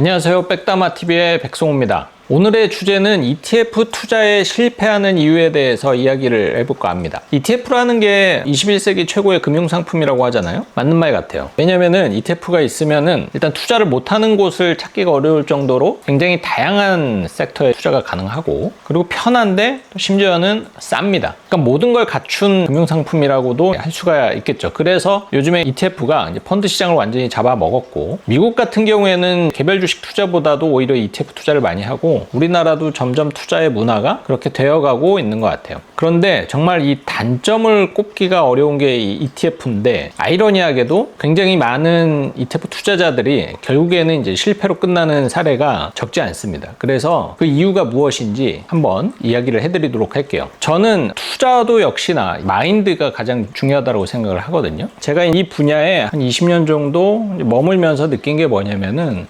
안녕하세요. 백다마TV의 백송호입니다. 오늘의 주제는 ETF 투자에 실패하는 이유에 대해서 이야기를 해볼까 합니다. ETF라는 게 21세기 최고의 금융상품이라고 하잖아요. 맞는 말 같아요. 왜냐면은 ETF가 있으면은 일단 투자를 못하는 곳을 찾기가 어려울 정도로 굉장히 다양한 섹터에 투자가 가능하고, 그리고 편한데 또 심지어는 쌉니다. 그러니까 모든 걸 갖춘 금융상품이라고도 할 수가 있겠죠. 그래서 요즘에 ETF가 이제 펀드 시장을 완전히 잡아먹었고, 미국 같은 경우에는 개별 주식 투자보다도 오히려 ETF 투자를 많이 하고, 우리나라도 점점 투자의 문화가 그렇게 되어가고 있는 것 같아요. 그런데 정말 이 단점을 꼽기가 어려운 게 이 ETF인데, 아이러니하게도 굉장히 많은 ETF 투자자들이 결국에는 이제 실패로 끝나는 사례가 적지 않습니다. 그래서 그 이유가 무엇인지 한번 이야기를 해드리도록 할게요. 저는 투자도 역시나 마인드가 가장 중요하다고 생각을 하거든요. 제가 이 분야에 한 20년 정도 머물면서 느낀 게 뭐냐면은,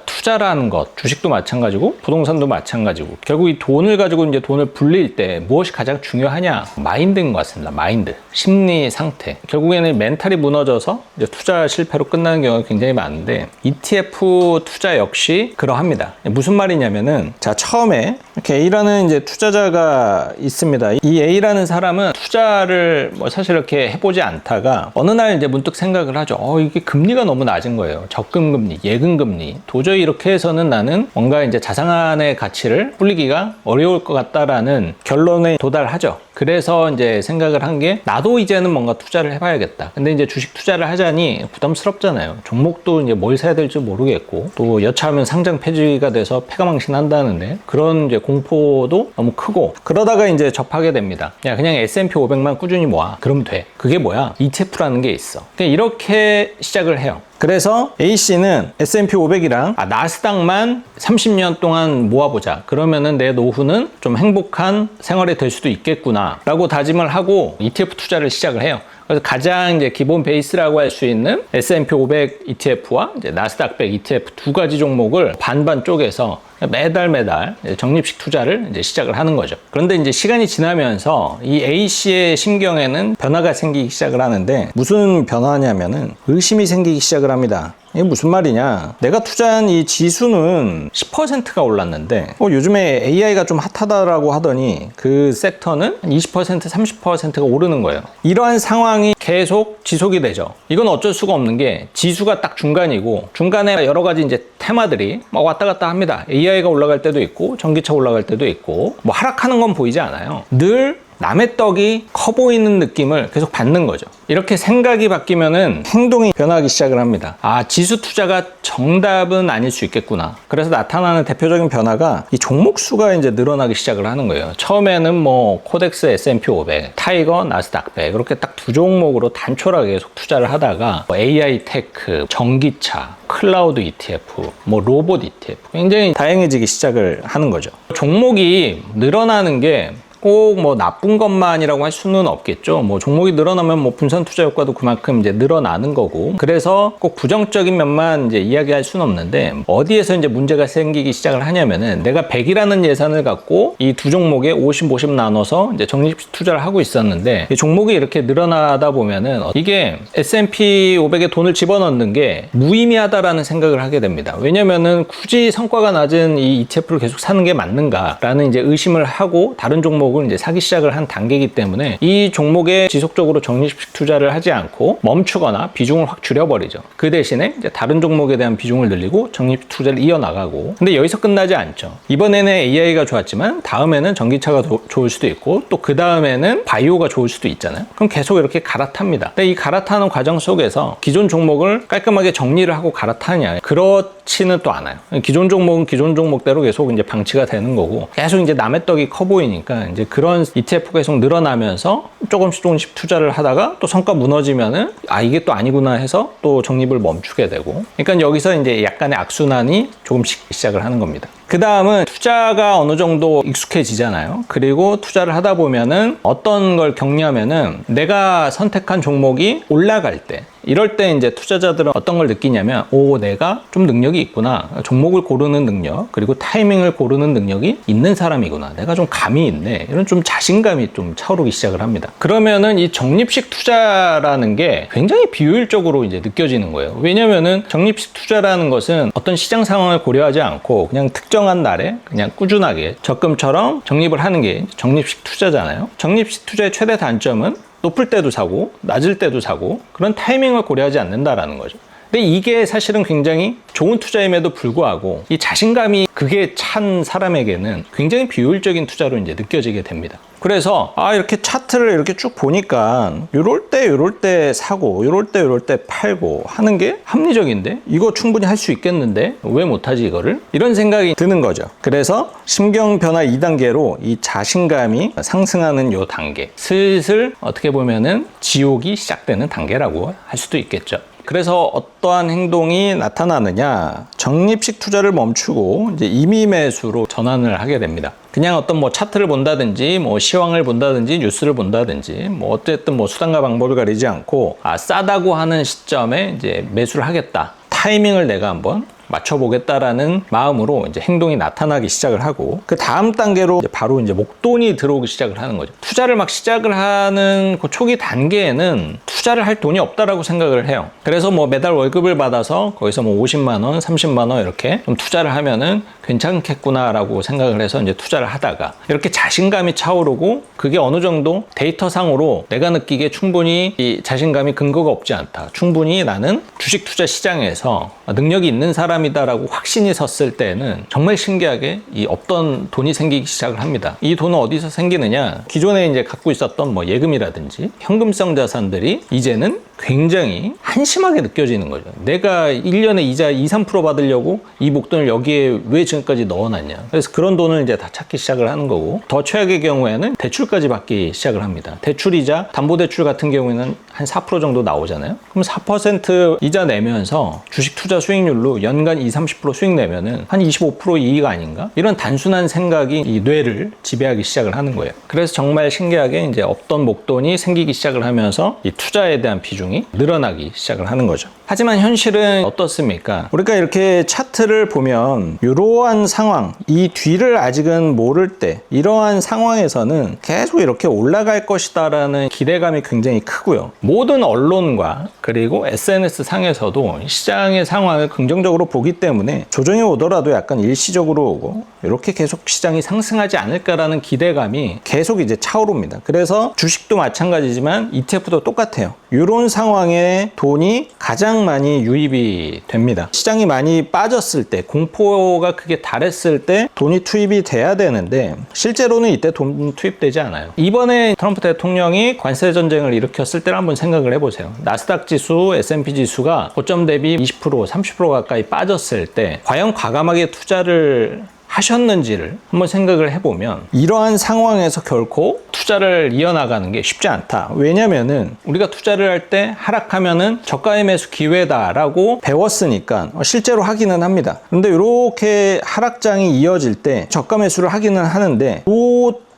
투자라는 것, 주식도 마찬가지고 부동산도 마찬가지고, 결국 이 돈을 가지고 이제 돈을 불릴 때 무엇이 가장 중요하냐? 마인드인 것 같습니다. 마인드, 심리 상태. 결국에는 멘탈이 무너져서 이제 투자 실패로 끝나는 경우가 굉장히 많은데, ETF 투자 역시 그러합니다. 무슨 말이냐면은, 자, 처음에 이렇게 A라는 이제 투자자가 있습니다. 이 A라는 사람은 투자를 사실 이렇게 해보지 않다가 어느 날 이제 문득 생각을 하죠. 이게 금리가 너무 낮은 거예요. 적금금리, 예금금리. 도저히 이렇게 해서는 나는 뭔가 이제 자산의 가치를 불리기가 어려울 것 같다라는 결론에 도달하죠. 그래서 이제 생각을 한 게, 나도 이제는 뭔가 투자를 해봐야겠다. 근데 이제 주식 투자를 하자니 부담스럽잖아요. 종목도 이제 뭘 사야 될지 모르겠고, 또 여차하면 상장 폐지가 돼서 패가망신한다는데, 그런 이제 공포도 너무 크고, 그러다가 이제 접하게 됩니다. 야, 그냥 S&P 500만 꾸준히 모아. 그럼 돼. 그게 뭐야? ETF라는 게 있어. 그냥 이렇게 시작을 해요. 그래서 A씨는 S&P 500이랑 나스닥만 30년 동안 모아보자. 그러면은 내 노후는 좀 행복한 생활이 될 수도 있겠구나 라고 다짐을 하고 ETF 투자를 시작을 해요. 그래서 가장 이제 기본 베이스라고 할 수 있는 S&P 500 ETF와 이제 나스닥 100 ETF 두 가지 종목을 반반 쪼개서 매달 적립식 투자를 이제 시작을 하는 거죠. 그런데 이제 시간이 지나면서 이 A씨의 심경에는 변화가 생기기 시작을 하는데, 무슨 변화냐면은 의심이 생기기 시작을 합니다. 이게 무슨 말이냐? 내가 투자한 이 지수는 10%가 올랐는데 요즘에 AI가 좀 핫하다라고 하더니 그 섹터는 20%, 30%가 오르는 거예요. 이러한 상황이 계속 지속이 되죠. 이건 어쩔 수가 없는 게, 지수가 딱 중간이고 중간에 여러 가지 이제 테마들이 막 왔다 갔다 합니다. AI가 올라갈 때도 있고 전기차 올라갈 때도 있고, 하락하는 건 보이지 않아요. 늘 남의 떡이 커 보이는 느낌을 계속 받는 거죠. 이렇게 생각이 바뀌면은 행동이 변하기 시작을 합니다. 지수 투자가 정답은 아닐 수 있겠구나. 그래서 나타나는 대표적인 변화가 이 종목 수가 이제 늘어나기 시작을 하는 거예요. 처음에는 코덱스 S&P 500, 타이거 나스닥 100 이렇게 딱 두 종목으로 단촐하게 계속 투자를 하다가 AI 테크, 전기차, 클라우드 ETF, 로봇 ETF 굉장히 다양해지기 시작을 하는 거죠. 종목이 늘어나는 게 꼭 나쁜 것만이라고 할 수는 없겠죠. 종목이 늘어나면 분산 투자 효과도 그만큼 이제 늘어나는 거고, 그래서 꼭 부정적인 면만 이제 이야기할 수는 없는데, 어디에서 이제 문제가 생기기 시작을 하냐면은, 내가 100이라는 예산을 갖고 이 두 종목에 50 나눠서 이제 적립식 투자를 하고 있었는데, 이 종목이 이렇게 늘어나다 보면은 이게 S&P 500에 돈을 집어넣는 게 무의미하다라는 생각을 하게 됩니다. 왜냐면은 굳이 성과가 낮은 이 ETF를 계속 사는 게 맞는가라는 이제 의심을 하고, 다른 종목 이제 사기 시작을 한 단계이기 때문에 이 종목에 지속적으로 적립식 투자를 하지 않고 멈추거나 비중을 확 줄여버리죠. 그 대신에 이제 다른 종목에 대한 비중을 늘리고 적립식 투자를 이어나가고, 근데 여기서 끝나지 않죠. 이번에는 AI가 좋았지만 다음에는 전기차가 좋을 수도 있고, 또 그 다음에는 바이오가 좋을 수도 있잖아요. 그럼 계속 이렇게 갈아탑니다. 근데 이 갈아타는 과정 속에서 기존 종목을 깔끔하게 정리를 하고 갈아타느냐? 그렇지는 또 않아요. 기존 종목은 기존 종목대로 계속 이제 방치가 되는 거고, 계속 이제 남의 떡이 커 보이니까 이제 그런 ETF가 계속 늘어나면서 조금씩 투자를 하다가 또 성과 무너지면은 이게 또 아니구나 해서 또 적립을 멈추게 되고, 그러니까 여기서 이제 약간의 악순환이 조금씩 시작을 하는 겁니다. 그 다음은 투자가 어느 정도 익숙해지잖아요. 그리고 투자를 하다 보면은 어떤 걸 겪냐면은, 내가 선택한 종목이 올라갈 때 이럴 때 이제 투자자들은 어떤 걸 느끼냐면, 오, 내가 좀 능력이 있구나. 종목을 고르는 능력, 그리고 타이밍을 고르는 능력이 있는 사람이구나. 내가 좀 감이 있네. 이런 좀 자신감이 좀 차오르기 시작을 합니다. 그러면은 이 적립식 투자라는 게 굉장히 비효율적으로 이제 느껴지는 거예요. 왜냐면은 적립식 투자라는 것은 어떤 시장 상황을 고려하지 않고 그냥 특정한 날에 그냥 꾸준하게 적금처럼 적립을 하는 게 적립식 투자잖아요. 적립식 투자의 최대 단점은 높을 때도 사고 낮을 때도 사고 그런 타이밍을 고려하지 않는다라는 거죠. 근데 이게 사실은 굉장히 좋은 투자임에도 불구하고 이 자신감이 그게 찬 사람에게는 굉장히 비효율적인 투자로 이제 느껴지게 됩니다. 그래서 이렇게 차트를 이렇게 쭉 보니까 요럴 때 사고 요럴 때 팔고 하는 게 합리적인데 이거 충분히 할 수 있겠는데 왜 못하지 이거를? 이런 생각이 드는 거죠. 그래서 심경 변화 2단계로 이 자신감이 상승하는 요 단계, 슬슬 어떻게 보면은 지옥이 시작되는 단계라고 할 수도 있겠죠. 그래서 어떠한 행동이 나타나느냐, 적립식 투자를 멈추고 이제 임의 매수로 전환을 하게 됩니다. 그냥 어떤 뭐 차트를 본다든지 뭐 시황을 본다든지 뉴스를 본다든지 뭐 어쨌든 뭐 수단과 방법을 가리지 않고 싸다고 하는 시점에 이제 매수를 하겠다. 타이밍을 내가 한번 맞춰보겠다라는 마음으로 이제 행동이 나타나기 시작을 하고, 그 다음 단계로 이제 바로 이제 목돈이 들어오기 시작을 하는 거죠. 투자를 막 시작을 하는 그 초기 단계에는 투자를 할 돈이 없다라고 생각을 해요. 그래서 뭐 매달 월급을 받아서 거기서 뭐 50만 원, 30만 원 이렇게 좀 투자를 하면은 괜찮겠구나라고 생각을 해서 이제 투자를 하다가 이렇게 자신감이 차오르고, 그게 어느 정도 데이터상으로 내가 느끼기에 충분히 이 자신감이 근거가 없지 않다. 충분히 나는 주식 투자 시장에서 능력이 있는 사람이다라고 확신이 섰을 때는 정말 신기하게 이 없던 돈이 생기기 시작을 합니다. 이 돈은 어디서 생기느냐? 기존에 이제 갖고 있었던 뭐 예금이라든지 현금성 자산들이 이제는 굉장히 한심하게 느껴지는 거죠. 내가 1년에 이자 2, 3% 받으려고 이 목돈을 여기에 왜 지금까지 넣어놨냐. 그래서 그런 돈을 이제 다 찾기 시작을 하는 거고, 더 최악의 경우에는 대출까지 받기 시작을 합니다. 대출이자 담보대출 같은 경우에는 한 4% 정도 나오잖아요. 그럼 4% 이자 내면서 주식 투자 수익률로 연간 20, 30% 수익 내면은 한 25% 이익 아닌가? 이런 단순한 생각이 이 뇌를 지배하기 시작을 하는 거예요. 그래서 정말 신기하게 이제 없던 목돈이 생기기 시작을 하면서 이 투자에 대한 비중이 늘어나기 시작을 하는 거죠. 하지만 현실은 어떻습니까? 우리가 이렇게 차트를 보면 이러한 상황, 이 뒤를 아직은 모를 때 이러한 상황에서는 계속 이렇게 올라갈 것이다라는 기대감이 굉장히 크고요. 모든 언론과 그리고 SNS 상에서도 시장의 상황을 긍정적으로 보기 때문에 조정이 오더라도 약간 일시적으로 오고 이렇게 계속 시장이 상승하지 않을까라는 기대감이 계속 이제 차오릅니다. 그래서 주식도 마찬가지지만 ETF도 똑같아요. 이런 상황에 돈이 가장 많이 유입이 됩니다. 시장이 많이 빠졌을 때, 공포가 크게 달했을 때 돈이 투입이 돼야 되는데 실제로는 이때 돈 투입되지 않아요. 이번에 트럼프 대통령이 관세 전쟁을 일으켰을 때를 한번 생각을 해보세요. 나스닥 지수, S&P 지수가 고점 대비 20%, 30% 가까이 빠졌을 때 과연 과감하게 투자를 하셨는지를 한번 생각을 해보면 이러한 상황에서 결코 투자를 이어나가는 게 쉽지 않다. 왜냐면은 우리가 투자를 할 때 하락하면은 저가의 매수 기회다라고 배웠으니까 실제로 하기는 합니다. 근데 이렇게 하락장이 이어질 때 저가 매수를 하기는 하는데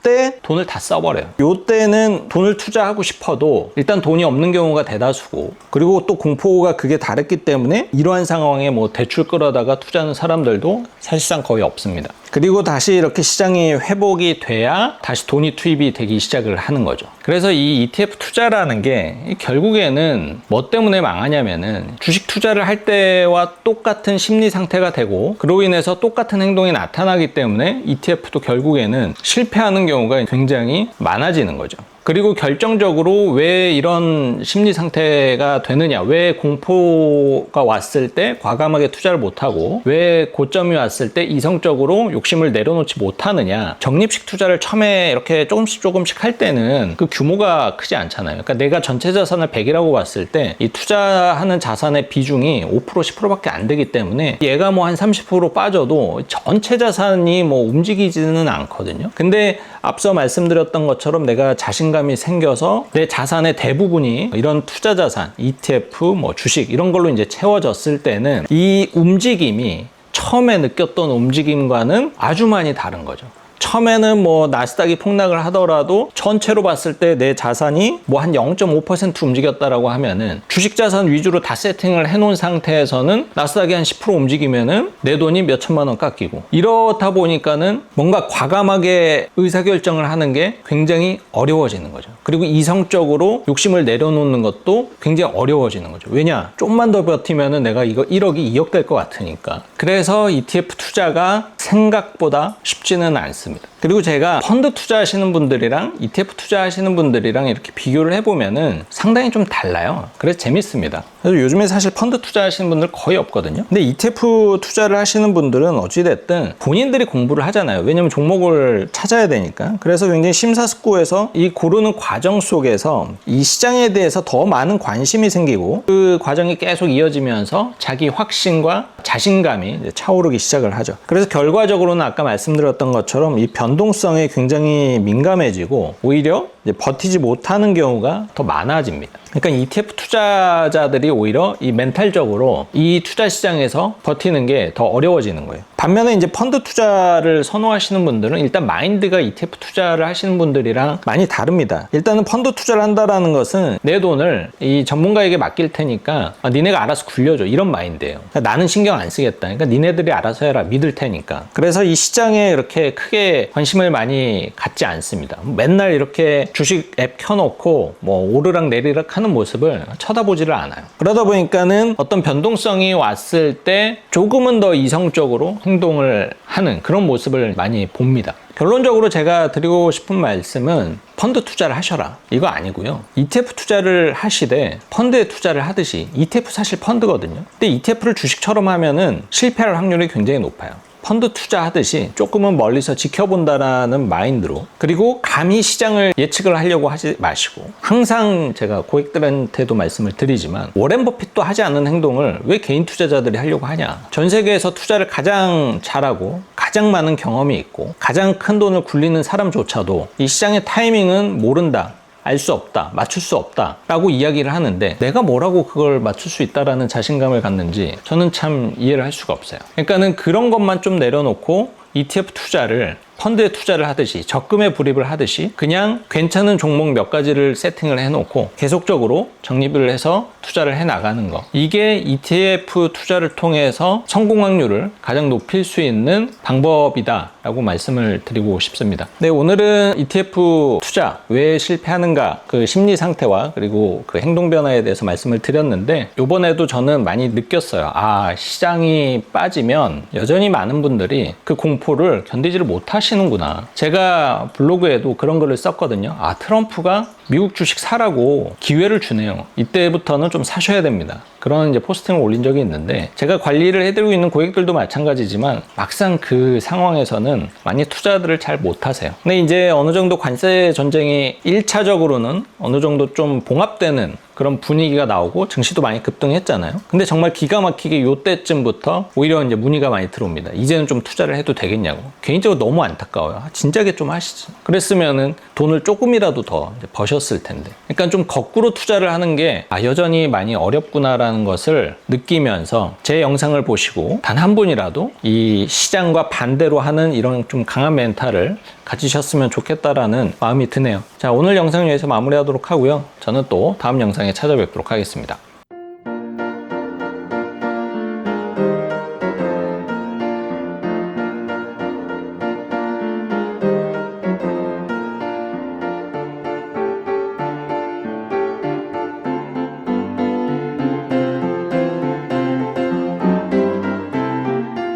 때 돈을 다 써버려요. 요때는 돈을 투자하고 싶어도 일단 돈이 없는 경우가 대다수고, 그리고 또 공포가 그게 다르기 때문에 이러한 상황에 뭐 대출 끌어다가 투자하는 사람들도 사실상 거의 없습니다. 그리고 다시 이렇게 시장이 회복이 돼야 다시 돈이 투입이 되기 시작을 하는 거죠. 그래서 이 ETF 투자라는 게 결국에는 뭐 때문에 망하냐면은 주식 투자를 할 때와 똑같은 심리 상태가 되고, 그로 인해서 똑같은 행동이 나타나기 때문에 ETF도 결국에는 실패하는 경우가 굉장히 많아지는 거죠. 그리고 결정적으로 왜 이런 심리 상태가 되느냐, 왜 공포가 왔을 때 과감하게 투자를 못하고 왜 고점이 왔을 때 이성적으로 욕심을 내려놓지 못하느냐. 적립식 투자를 처음에 이렇게 조금씩 할 때는 그 규모가 크지 않잖아요. 그러니까 내가 전체 자산을 100이라고 봤을 때 이 투자하는 자산의 비중이 5%, 10%밖에 안 되기 때문에 얘가 뭐 한 30% 빠져도 전체 자산이 뭐 움직이지는 않거든요. 근데 앞서 말씀드렸던 것처럼 내가 자신감이 생겨서 내 자산의 대부분이 이런 투자 자산, ETF, 뭐 주식 이런 걸로 이제 채워졌을 때는 이 움직임이 처음에 느꼈던 움직임과는 아주 많이 다른 거죠. 처음에는 뭐 나스닥이 폭락을 하더라도 전체로 봤을 때 내 자산이 뭐 한 0.5% 움직였다라고 하면은 주식 자산 위주로 다 세팅을 해놓은 상태에서는 나스닥이 한 10% 움직이면은 내 돈이 몇 천만 원 깎이고, 이렇다 보니까는 뭔가 과감하게 의사결정을 하는 게 굉장히 어려워지는 거죠. 그리고 이성적으로 욕심을 내려놓는 것도 굉장히 어려워지는 거죠. 왜냐? 좀만 더 버티면은 내가 이거 1억이 2억 될 것 같으니까. 그래서 ETF 투자가 생각보다 쉽지는 않습니다. 그리고 제가 펀드 투자하시는 분들이랑 ETF 투자하시는 분들이랑 이렇게 비교를 해보면은 상당히 좀 달라요. 그래서 재밌습니다. 그래서 요즘에 사실 펀드 투자하시는 분들 거의 없거든요. 근데 ETF 투자를 하시는 분들은 어찌됐든 본인들이 공부를 하잖아요. 왜냐면 종목을 찾아야 되니까. 그래서 굉장히 심사숙고해서 이 고르는 과정 속에서 이 시장에 대해서 더 많은 관심이 생기고, 그 과정이 계속 이어지면서 자기 확신과 자신감이 이제 차오르기 시작을 하죠. 그래서 결과적으로는 아까 말씀드렸던 것처럼 이 변동성에 굉장히 민감해지고 오히려 이제 버티지 못하는 경우가 더 많아집니다. 그러니까 ETF 투자자들이 오히려 이 멘탈적으로 이 투자 시장에서 버티는 게 더 어려워지는 거예요. 반면에 이제 펀드 투자를 선호하시는 분들은 일단 마인드가 ETF 투자를 하시는 분들이랑 많이 다릅니다. 일단은 펀드 투자를 한다라는 것은 내 돈을 이 전문가에게 맡길 테니까 니네가 알아서 굴려줘, 이런 마인드예요. 그러니까 나는 신경 안 쓰겠다. 그러니까 니네들이 알아서 해라, 믿을 테니까. 그래서 이 시장에 이렇게 크게 관심을 많이 갖지 않습니다. 맨날 이렇게 주식 앱 켜놓고 뭐 오르락 내리락 하는 모습을 쳐다보지를 않아요. 그러다 보니까는 어떤 변동성이 왔을 때 조금은 더 이성적으로 행동을 하는 그런 모습을 많이 봅니다. 결론적으로 제가 드리고 싶은 말씀은 펀드 투자를 하셔라, 이거 아니고요. ETF 투자를 하시되 펀드에 투자를 하듯이, ETF 사실 펀드거든요. 근데 ETF를 주식처럼 하면은 실패할 확률이 굉장히 높아요. 펀드 투자하듯이 조금은 멀리서 지켜본다라는 마인드로, 그리고 감히 시장을 예측을 하려고 하지 마시고, 항상 제가 고객들한테도 말씀을 드리지만 워렌 버핏도 하지 않는 행동을 왜 개인 투자자들이 하려고 하냐. 전 세계에서 투자를 가장 잘하고 가장 많은 경험이 있고 가장 큰 돈을 굴리는 사람조차도 이 시장의 타이밍은 모른다, 알 수 없다, 맞출 수 없다 라고 이야기를 하는데, 내가 뭐라고 그걸 맞출 수 있다라는 자신감을 갖는지 저는 참 이해를 할 수가 없어요. 그러니까는 그런 것만 좀 내려놓고 ETF 투자를 펀드에 투자를 하듯이, 적금에 불입을 하듯이 그냥 괜찮은 종목 몇 가지를 세팅을 해놓고 계속적으로 적립을 해서 투자를 해나가는 거, 이게 ETF 투자를 통해서 성공 확률을 가장 높일 수 있는 방법이다 라고 말씀을 드리고 싶습니다. 네, 오늘은 ETF 투자 왜 실패하는가, 그 심리 상태와 그리고 그 행동 변화에 대해서 말씀을 드렸는데, 이번에도 저는 많이 느꼈어요. 아, 시장이 빠지면 여전히 많은 분들이 그 공포를 견디지를 못하시는구나. 제가 블로그에도 그런 글을 썼거든요. 아, 트럼프가 미국 주식 사라고 기회를 주네요. 이때부터는 좀 사셔야 됩니다. 그런 이제 포스팅을 올린 적이 있는데, 제가 관리를 해드리고 있는 고객들도 마찬가지지만 막상 그 상황에서는 많이 투자들을 잘 못하세요. 근데 이제 어느 정도 관세 전쟁이 1차적으로는 어느 정도 좀 봉합되는 그런 분위기가 나오고 증시도 많이 급등했잖아요. 근데 정말 기가 막히게 요때쯤부터 오히려 이제 문의가 많이 들어옵니다. 이제는 좀 투자를 해도 되겠냐고. 개인적으로 너무 안타까워요. 진작에 좀 하시지. 그랬으면은 돈을 조금이라도 더 이제 버셨을 텐데. 그러니까 좀 거꾸로 투자를 하는 게 여전히 많이 어렵구나라는 것을 느끼면서 제 영상을 보시고 단 한 분이라도 이 시장과 반대로 하는 이런 좀 강한 멘탈을 가지셨으면 좋겠다라는 마음이 드네요. 자, 오늘 영상 여기서 마무리하도록 하고요. 저는 또 다음 영상에 찾아뵙도록 하겠습니다.